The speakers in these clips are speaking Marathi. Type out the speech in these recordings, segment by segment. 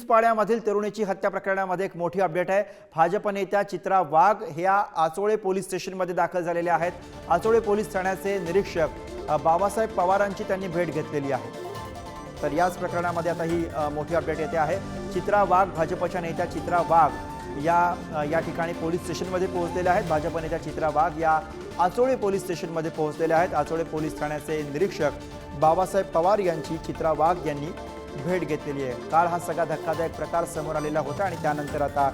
चिंचपाड्यामधील तरुणीची हत्या प्रकरणामध्ये एक मोठी अपडेट आहे। भाजप नेत्या चित्रा वाघ ह्या आचोळे पोलीस स्टेशनमध्ये दाखल झालेल्या आहेत। आचोळे पोलीस ठाण्याचे निरीक्षक बाबासाहेब पवारांची त्यांनी भेट घेतलेली आहे। तर याच प्रकरणामध्ये आता ही मोठी अपडेट येते आहे। चित्रा वाघ, भाजपच्या नेत्या चित्रा वाघ या ठिकाणी पोलीस स्टेशनमध्ये पोहोचलेल्या आहेत। भाजप नेत्या चित्रा वाघ या आचोळे पोलीस स्टेशनमध्ये पोहोचलेल्या आहेत। आचोळे पोलीस ठाण्याचे निरीक्षक बाबासाहेब पवार यांची चित्रा वाघ यांनी भेट घेतलेली आहे। काल हा सगळा धक्कादायक प्रकार समोर आलेला होता आणि त्यानंतर आता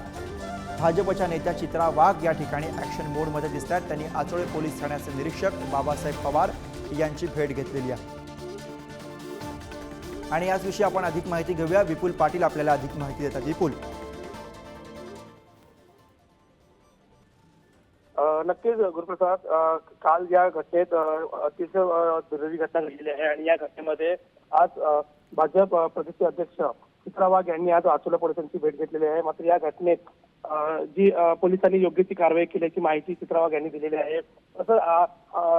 भाजपच्या नेत्या चित्रा वाघ या ठिकाणी ॲक्शन मोडमध्ये दिसत आहेत। त्यांनी आचोळे पोलीस ठाण्याचे निरीक्षक बाबासाहेब पवार यांची भेट घेतलेली आहे आणि याविषयी आपण अधिक माहिती घेऊया। विपुल पाटील आपल्याला अधिक माहिती देतात। विपुल, नक्कीच गुरुप्रसाद, काल या घटनेत अतिशय दुर्दैवी घटना घडलेली आहे आणि या घटनेमध्ये आज भाजप प्रदेश अध्यक्ष चित्रा वाघ यांनी आज आचोला पोलिसांची भेट घेतलेली आहे। मात्र या घटनेत जी पोलिसांनी योग्य ती कारवाई केल्याची माहिती चित्रा वाघ यांनी दिलेली आहे। तसंच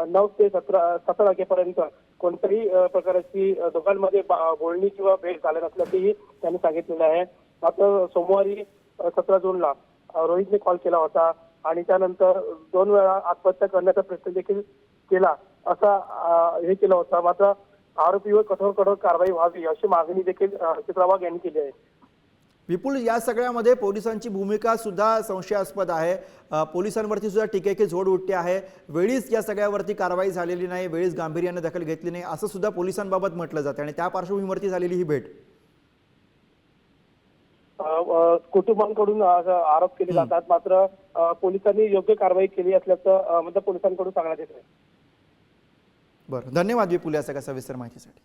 9 ते 17 तारखेपर्यंत कोणत्याही प्रकारची दोघांमध्ये बोलणी किंवा भेट झाल्या नसल्याचंही त्यांनी सांगितलेलं आहे। मात्र सोमवारी 17 जूनला रोहितने कॉल केला होता आणि त्यानंतर 2 वेळा आत्महत्या करण्याचा प्रयत्न देखील केला असा हे केला होता। मात्र आरोपीवर कठोर कारवाई व्हावी अशी मागणी देखील चित्रा वाघ यांनी केली आहे। विपुल, या सगळ्यामध्ये पोलिसांची भूमिका सुद्धा संशयास्पद आहे। पोलिसांवरती सुद्धा टीकेची झोड उठते आहे। वेळीच या सगळ्यावरती कारवाई झालेली नाही, वेळीच गांभीर्याने दखल घेतली नाही असं सुद्धा पोलिसांबाबत म्हटलं जातं आणि त्या पार्श्वभूमीवरती झालेली ही भेट कुटुंबांकडून आरोप केले जातात। मात्र पोलिसांनी योग्य कारवाई केली असल्याचं म्हणजे पोलिसांकडून सांगण्यात येत आहे। बरं, धन्यवाद विपुल या सगळ्या सविस्तर माहितीसाठी।